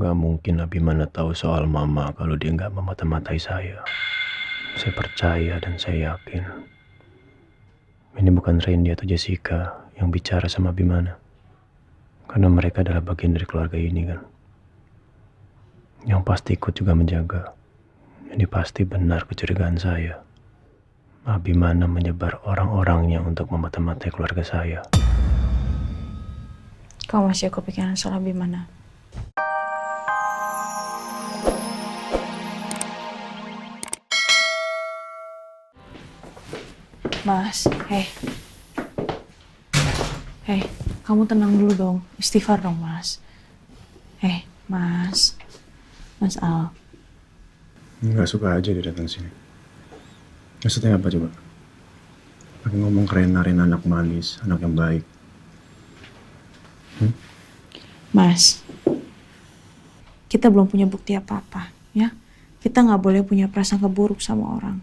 Gak mungkin Abimana tahu soal mama kalau dia nggak memata-matai saya. Saya percaya dan saya yakin ini bukan Randy atau Jessica yang bicara sama Abimana. Karena mereka adalah bagian dari keluarga ini kan. Yang pasti ikut juga menjaga. Ini pasti benar kecurigaan saya. Abimana menyebar orang-orangnya untuk memata-matai keluarga saya. Kau masih kepikiran soal Abimana? Mas, hei, kamu tenang dulu dong, istighfar dong mas. Mas, Mas Al. Nggak suka aja dia datang sini. Maksudnya apa coba? Pakai ngomong keren-keren anak manis, anak yang baik. Mas, kita belum punya bukti apa-apa, ya. Kita nggak boleh punya prasangka buruk sama orang.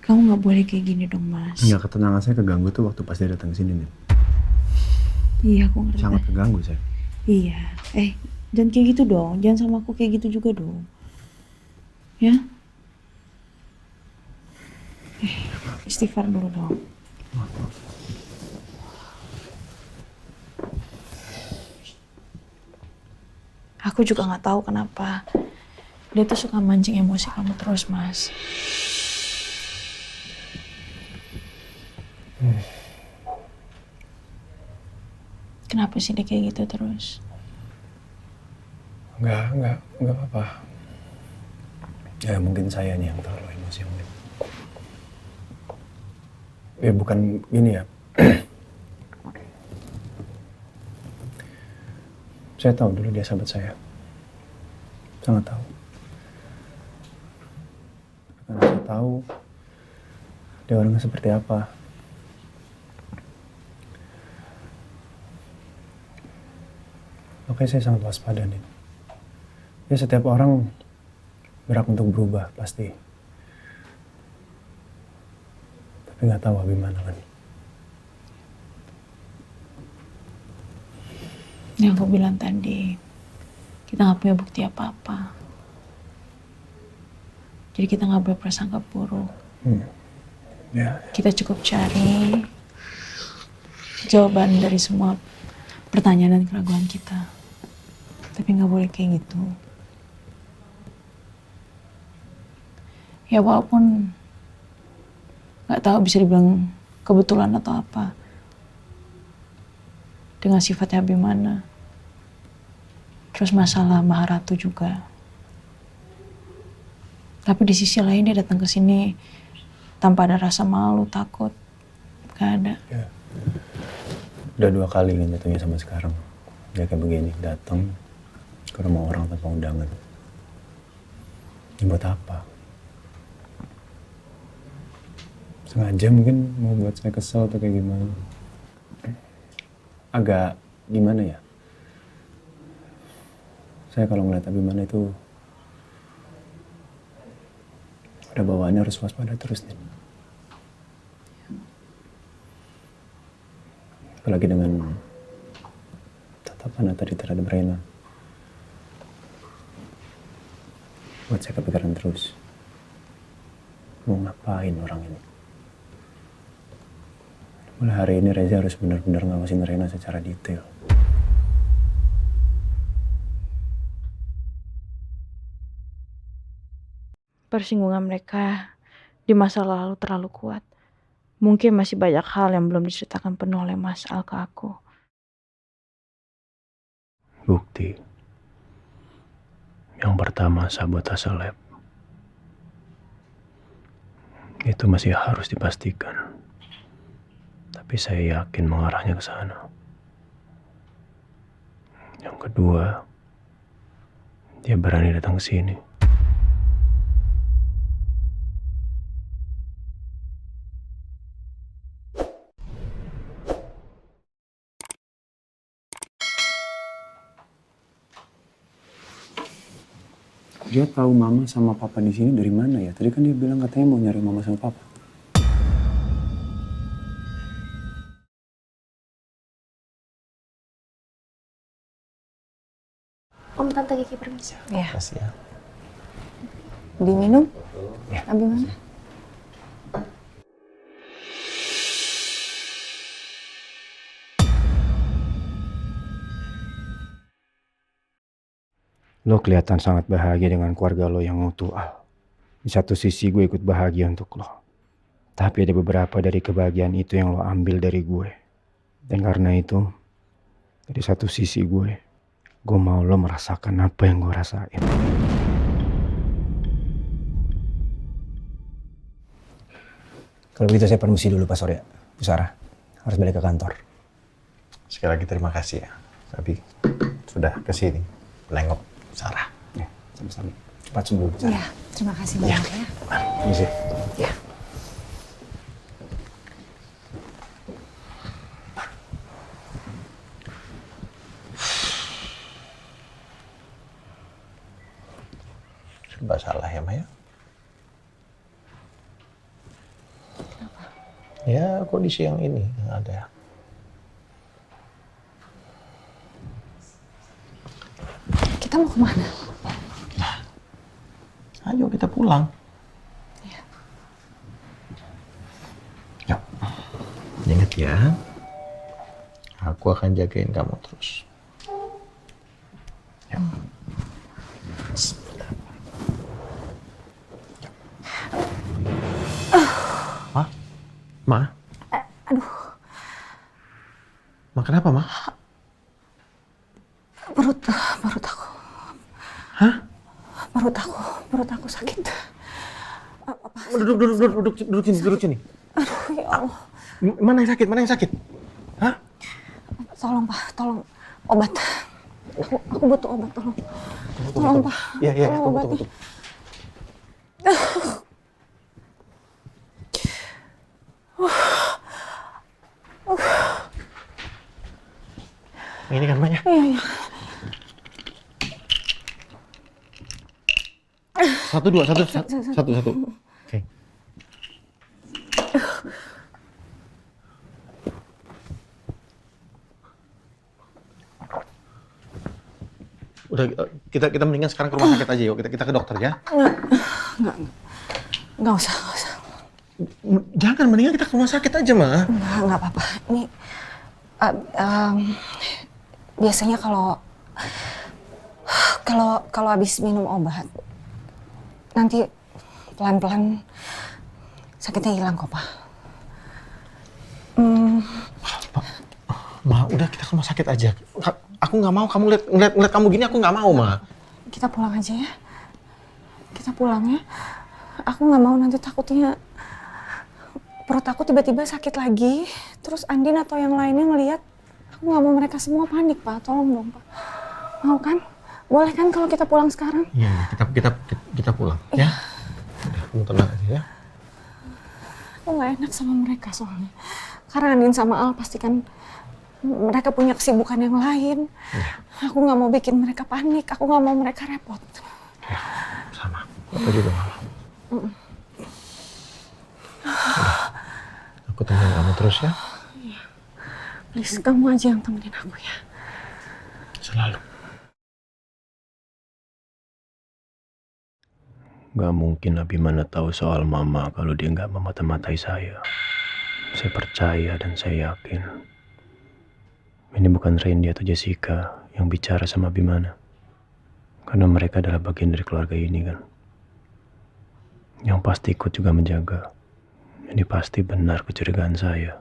Kamu nggak boleh kayak gini dong, Mas. Nggak, ketenangan saya keganggu tuh waktu pas dia datang sini nih. Iya, aku ngerti. Sangat keganggu saya. Iya, jangan kayak gitu dong. Jangan sama aku kayak gitu juga dong. Ya? Istighfar dulu dong. Aku juga nggak tahu kenapa dia tuh suka mancing emosi kamu terus, Mas. Kenapa sih dia kayak gitu terus? Nggak apa-apa. Ya mungkin saya nih yang terlalu emosi mungkin. Ya bukan gini ya. Saya tahu dulu dia sahabat saya. Sangat tahu. Karena saya tahu dia orangnya seperti apa. Makanya saya sangat waspada nih. Ya setiap orang berhak untuk berubah pasti. Tapi nggak tahu Abimana kan. Yang aku bilang tadi, kita nggak punya bukti apa-apa. Jadi kita nggak boleh prasangka buruk. Ya. Kita cukup cari jawaban dari semua pertanyaan dan keraguan kita. Tapi nggak boleh kayak gitu. Ya walaupun nggak tahu bisa dibilang kebetulan atau apa dengan sifatnya Abimana. Terus masalah Maharatu juga. Tapi di sisi lain dia datang ke sini tanpa ada rasa malu, takut. Gak ada. Ya. Udah 2 kali kan jatuhnya sama sekarang. Dia kayak begini, datang ke rumah orang tanpa undangan. Ini buat apa? Sengaja mungkin mau buat saya kesel atau kayak gimana. Agak gimana ya? Saya kalau ngeliat Abimana itu udah bawaannya harus waspada terus nih. Apalagi dengan tatapan tadi terhadap Rena. Buat saya kepikiran terus. Mau ngapain orang ini? Mulai hari ini Reza harus benar-benar ngawasin Rena secara detail. Persinggungan mereka di masa lalu terlalu kuat. Mungkin masih banyak hal yang belum diceritakan penuh oleh Mas Al ke aku. Bukti. Yang pertama, sabotase lab. Itu masih harus dipastikan. Tapi saya yakin mengarahnya ke sana. Yang kedua, dia berani datang ke sini. Dia tahu mama sama papa di sini dari mana ya? Tadi kan dia bilang katanya mau nyari mama sama papa. Om Tante Kiki permisi. Ya, Kasih ya. diminum. Ya. Abi mana? Lo kelihatan sangat bahagia dengan keluarga lo yang utuh, Al. Di satu sisi gue ikut bahagia untuk lo. Tapi ada beberapa dari kebahagiaan itu yang lo ambil dari gue. Dan karena itu, dari satu sisi gue mau lo merasakan apa yang gue rasain. Kalau begitu saya permisi dulu Pak Surya. Bu Sarah, harus balik ke kantor. Sekali lagi terima kasih ya. Tapi sudah kesini menengok Sarah. Ya, sama-sama. Cepat sembuh, Bu Sarah. Ya, terima kasih banyak ya. Permisi. Ya. Serba salah ya, Maya? Ya, kondisi yang ini yang ada. Kita mau kemana? Ayo kita pulang. Iya. Yuk. Ingat ya, aku akan jagain kamu terus. Yuk. Ma? Ma? Aduh, Ma kenapa, Ma? perut aku. Hah? Perut aku sakit. Duduk sini. Aduh, ya Allah. Mana yang sakit? Mana yang sakit? Hah? Tolong Pak, tolong obat. Aku butuh obat, tolong. Tolong Pak. Iya, Tolong tunggu, obati. tunggu. Ini kan banyak. Iya. Satu. Oke. Udah, kita mendingan sekarang ke rumah sakit aja yuk. Kita ke dokter ya. Nggak usah. Jangan, mendingan kita ke rumah sakit aja, Ma. Nggak apa-apa. Ini biasanya kalau habis minum obat, nanti pelan-pelan sakitnya hilang kok, Pak. Ma, udah kita ke rumah sakit aja. Aku nggak mau kamu ngeliat kamu gini, aku nggak mau, Ma. Kita pulang aja ya. Kita pulang ya. Aku nggak mau nanti takutnya perut aku tiba-tiba sakit lagi. Terus Andin atau yang lainnya ngelihat. Aku nggak mau mereka semua panik, Pak. Tolong dong, Pak. Mau kan? Boleh kan kalau kita pulang sekarang? Iya, kita pulang ya. Udah, kamu tenang aja ya. Aku nggak enak sama mereka soalnya. Karena Andin sama Al pasti kan mereka punya kesibukan yang lain. Iya. Aku nggak mau bikin mereka panik. Aku nggak mau mereka repot. Ya, sama. Apa juga nggak mau. Udah, aku temenin kamu terus ya. Please, kamu aja yang temenin aku ya. Selalu. Gak mungkin Abimana tahu soal mama kalau dia nggak memata-matai saya. Saya percaya dan saya yakin. Ini bukan Randy atau Jessica yang bicara sama Abimana. Karena mereka adalah bagian dari keluarga ini kan. Yang pasti ikut juga menjaga. Ini pasti benar kecurigaan saya.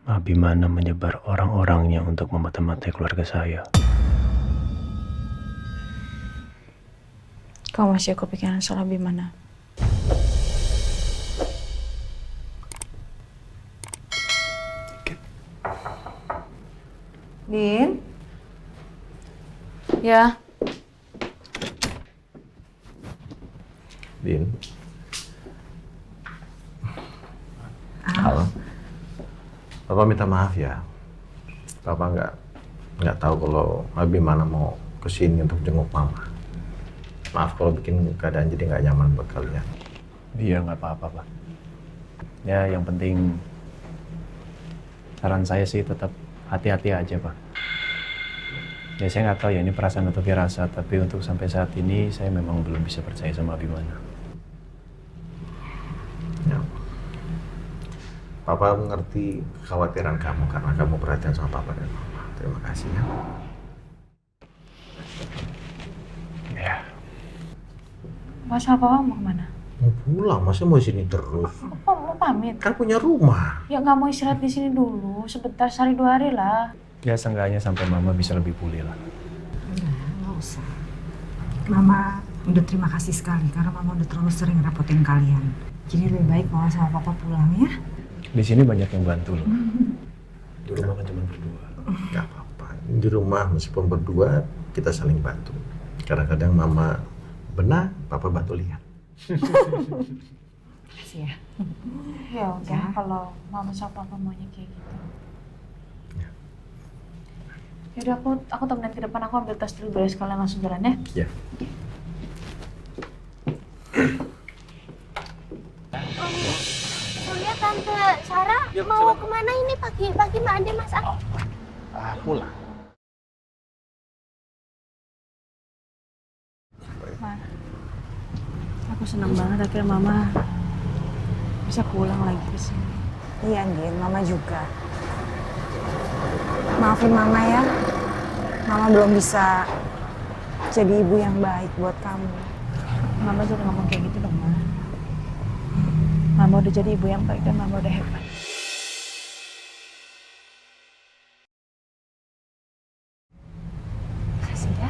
Abimana menyebar orang-orangnya untuk memata-matai keluarga saya. Kau masih kepikiran soal Abimana? Din? Ya? Din. Halo. Papa minta maaf ya. Papa nggak tahu kalau Abimana mau kesini untuk jenguk mama. Maaf kalau bikin keadaan jadi nggak nyaman buat kalian. Iya nggak apa-apa Pak. Ya yang penting saran saya sih tetap hati-hati aja Pak. Ya saya nggak tahu ya ini perasaan atau firasat, tapi untuk sampai saat ini saya memang belum bisa percaya sama Abimana. Ya. Papa mengerti kekhawatiran kamu karena kamu perhatian sama Papa dan Mama. Terima kasih ya. Ya. Mas sama papa mau kemana? Mau pulang, masa mau di sini terus? Kok mau pamit? Kan punya rumah. Ya nggak mau istirahat di sini dulu, sebentar sehari 2 hari lah. Ya seenggaknya sampai Mama bisa lebih pulih lah. Nggak usah. Mama udah terima kasih sekali karena Mama udah terlalu sering repotin kalian. Jadi lebih baik Mama sama Papa pulang ya. Di sini banyak yang bantu loh. Di rumah kan cuma berdua. Gak apa-apa. Di rumah meskipun berdua kita saling bantu. Kadang-kadang Mama benar, Papa bantu lihat. Makasih ya. Ya udah kalau mama sama papa maunya kayak gitu. Ya. Yaudah aku temenin ke depan, aku ambil tas dulu biar sekalian langsung jalan ya. Ya. Surya, Tante Sarah mau kemana ini pagi-pagi Mbak Andi Mas Al? Pulang. Ma, aku senang banget akhirnya mama bisa pulang lagi ke sini. Iya, Andin, Mama juga. Maafin Mama ya. Mama belum bisa jadi ibu yang baik buat kamu. Mama jangan ngomong kayak gitu dong, Ma. Mama udah jadi ibu yang baik dan Mama udah hebat. Makasih ya.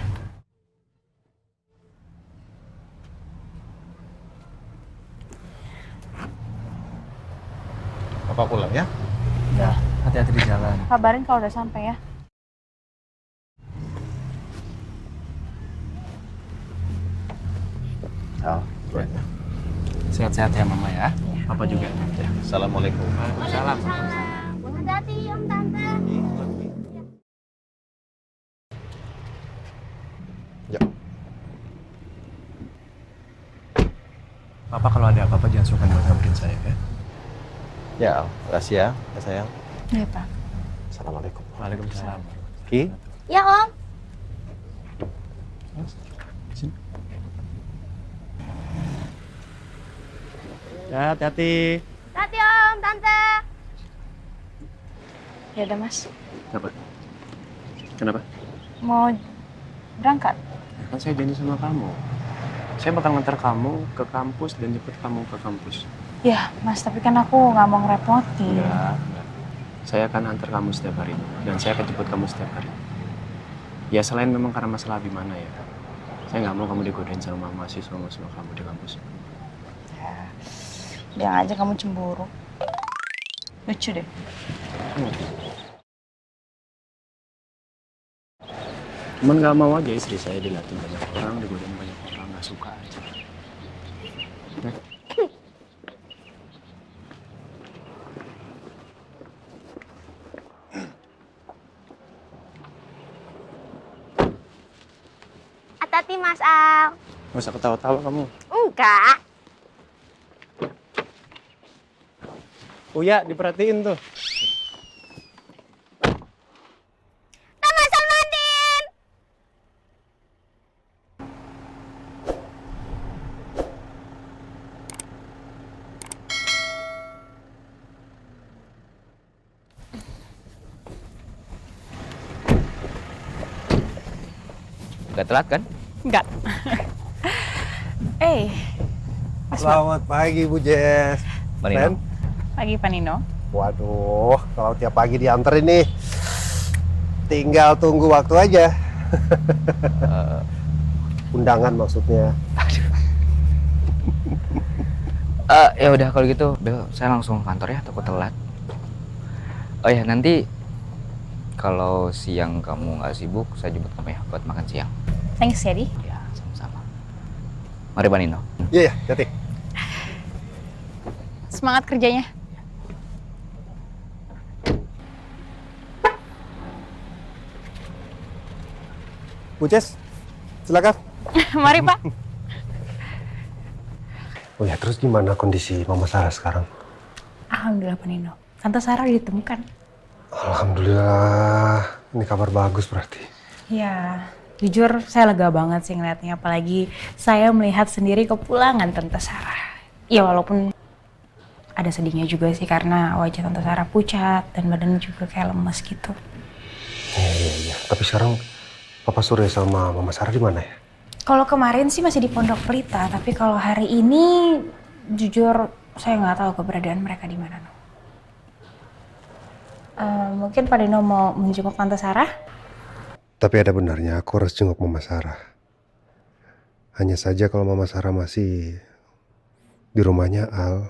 Papa pulang ya. Ya. Hati-hati di jalan. Kabarin kalau udah sampai ya. Al, ya. Sehat-sehat ya Mama ya. Papa juga. Ya. Assalamualaikum. Salam. Hati-hati Om Tante. Ya. Papa kalau ada apa-apa jangan sungkan buat ngabarin saya ya. Ya, Al. Makasih ya, sayang. Iya, Pak. Assalamualaikum. Waalaikumsalam. Ki? Ya Om. Sini. Ya, hati-hati. Hati Om Tante. Ya udah, Mas. Kenapa? Kenapa? Mau berangkat? Ya, kan saya janji sama kamu. Saya bakal ngantar kamu ke kampus dan jemput kamu ke kampus. Ya, Mas, tapi kan aku nggak mau ngerepotin. Enggak. Saya akan antar kamu setiap hari dan saya akan jemput kamu setiap hari. Ya selain memang karena masalah Abimana ya. Saya nggak mau kamu digodain sama mahasiswa kamu di kampus. Bilang aja kamu cemburu. Lucu deh. Cuman nggak mau aja istri saya dilihatin banyak orang, digodain banyak orang, nggak suka aja. Nah. Hati-hati Mas Al. Nggak usah ketawa-tawa kamu. Enggak. Uya, diperhatiin tuh. Taman Salmandin. Gak telat kan? Enggak. Selamat pagi Bu Jess. Marino. Pagi, Panino. Waduh, kalau tiap pagi dianterin nih, tinggal tunggu waktu aja. Undangan maksudnya. Ya udah kalau gitu, Bel, saya langsung ke kantor ya, takut telat. Oh ya, nanti kalau siang kamu nggak sibuk, saya jemput kamu ya buat makan siang. Thanks ya, Di. Ya, sama-sama. Mari Pak Nino. Iya, hati. Semangat kerjanya. Bu Jess, silakan. Mari, Pak. Oh ya, terus gimana kondisi Mama Sarah sekarang? Alhamdulillah, Panino. Tante Sarah udah ditemukan. Alhamdulillah, ini kabar bagus berarti. Ya, jujur saya lega banget sih ngeliatnya. Apalagi saya melihat sendiri kepulangan Tante Sarah. Ya walaupun ada sedihnya juga sih karena wajah Tante Sarah pucat dan badannya juga kayak lemes gitu. Iya. Tapi sekarang Papa Surya sama Mama Sarah di mana ya? Kalau kemarin sih masih di Pondok Pelita, tapi kalau hari ini jujur saya nggak tahu keberadaan mereka di mana. Mungkin Pak Dino mau menjenguk Tante Sarah? Tapi ada benarnya aku harus jenguk Mama Sarah. Hanya saja kalau Mama Sarah masih di rumahnya Al,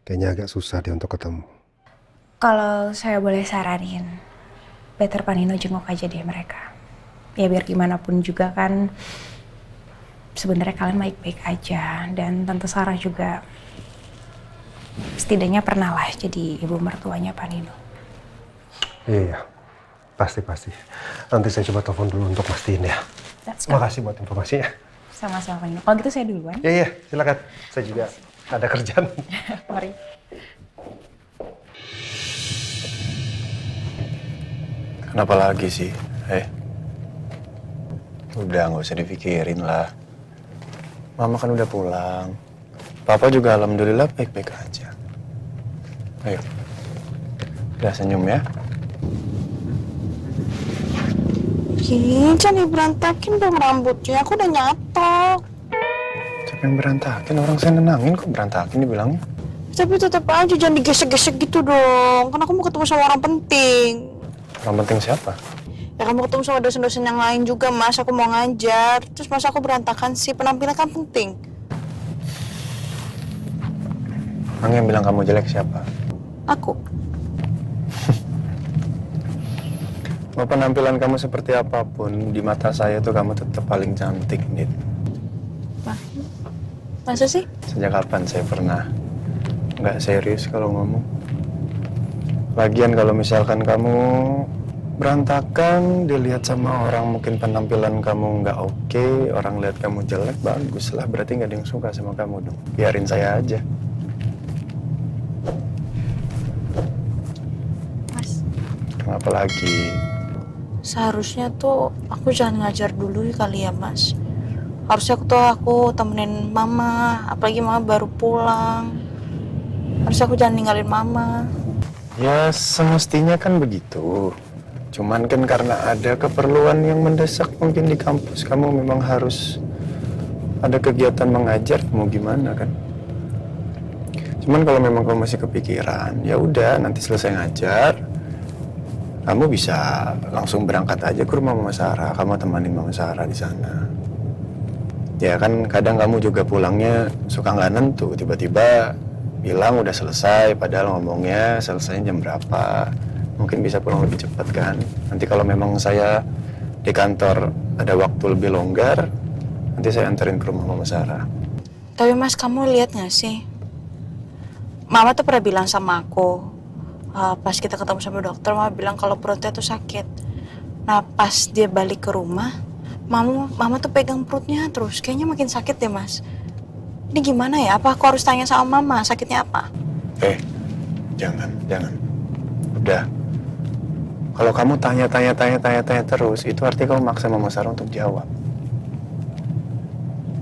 kayaknya agak susah dia untuk ketemu. Kalau saya boleh saranin, better Pak Nino jenguk aja deh mereka. Ya biar gimana pun juga kan sebenarnya kalian baik-baik aja. Dan Tante Sarah juga setidaknya pernah lah jadi ibu mertuanya Pak Nino. Iya, pasti. Nanti saya coba telepon dulu untuk pastiin ya. Makasih buat informasinya. Sama-sama Pak Nino. Kalau gitu saya duluan. Iya, silakan. Saya juga ada kerjaan. Mari. Kenapa lagi sih? Udah nggak usah dipikirin lah. Mama kan udah pulang. Papa juga alhamdulillah baik-baik aja. Ayo. Udah senyum ya. Jangan diberantakin dong rambutnya. Aku udah nyatok. Siapa yang berantakin? Orang saya nenangin kok berantakin dibilangnya. Tapi tetap aja jangan digesek-gesek gitu dong. Kan aku mau ketemu sama orang penting. Orang penting siapa? Ya kamu ketemu sama dosen-dosen yang lain juga, Mas. Aku mau ngajar. Terus masa aku berantakan sih? Penampilan kan penting. Orang yang bilang kamu jelek siapa? Aku. Mau penampilan kamu seperti apapun, di mata saya tuh kamu tetap paling cantik, Nit. Masa sih? Sejak kapan saya pernah nggak serius kalau ngomong? Lagian kalau misalkan kamu berantakan, dilihat sama orang mungkin penampilan kamu nggak oke, orang lihat kamu jelek, bagus lah. Berarti nggak ada yang suka sama kamu dong. Biarin saya aja. Mas. Kenapa lagi? Seharusnya tuh aku jangan ngajar dulu kali ya, Mas. Harusnya aku temenin Mama, apalagi Mama baru pulang. Harusnya aku jangan ninggalin Mama. Ya semestinya kan begitu. Cuman kan karena ada keperluan yang mendesak mungkin di kampus kamu memang harus ada kegiatan mengajar, mau gimana kan? Cuman kalau memang kamu masih kepikiran, ya udah nanti selesai ngajar, kamu bisa langsung berangkat aja ke rumah Mama Sarah. Kamu temanin Mama Sarah di sana. Ya kan kadang kamu juga pulangnya suka nggak nentu, tiba-tiba bilang udah selesai, padahal ngomongnya selesainya jam berapa. Mungkin bisa pulang lebih cepat kan. Nanti kalau memang saya di kantor ada waktu lebih longgar, nanti saya anterin ke rumah Mama Sarah. Tapi Mas, kamu lihat nggak sih? Mama tuh pernah bilang sama aku, pas kita ketemu sama dokter, Mama bilang kalau perutnya tuh sakit. Nah pas dia balik ke rumah, Mama tuh pegang perutnya terus. Kayaknya makin sakit deh, Mas. Ini gimana ya? Apa aku harus tanya sama Mama sakitnya apa? Jangan. Udah. Kalau kamu tanya terus, itu artinya kamu maksa Mama Sarah untuk jawab.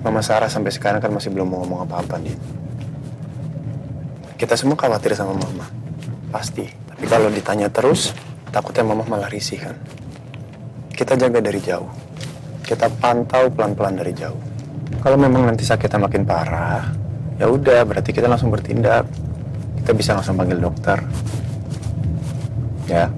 Mama Sarah sampai sekarang kan masih belum mau ngomong apa-apa nih. Kita semua khawatir sama Mama, pasti. Tapi kalau ditanya terus, takutnya Mama malah risih kan. Kita jaga dari jauh. Kita pantau pelan-pelan dari jauh. Kalau memang nanti sakitnya makin parah, ya udah berarti kita langsung bertindak. Kita bisa langsung panggil dokter. Ya.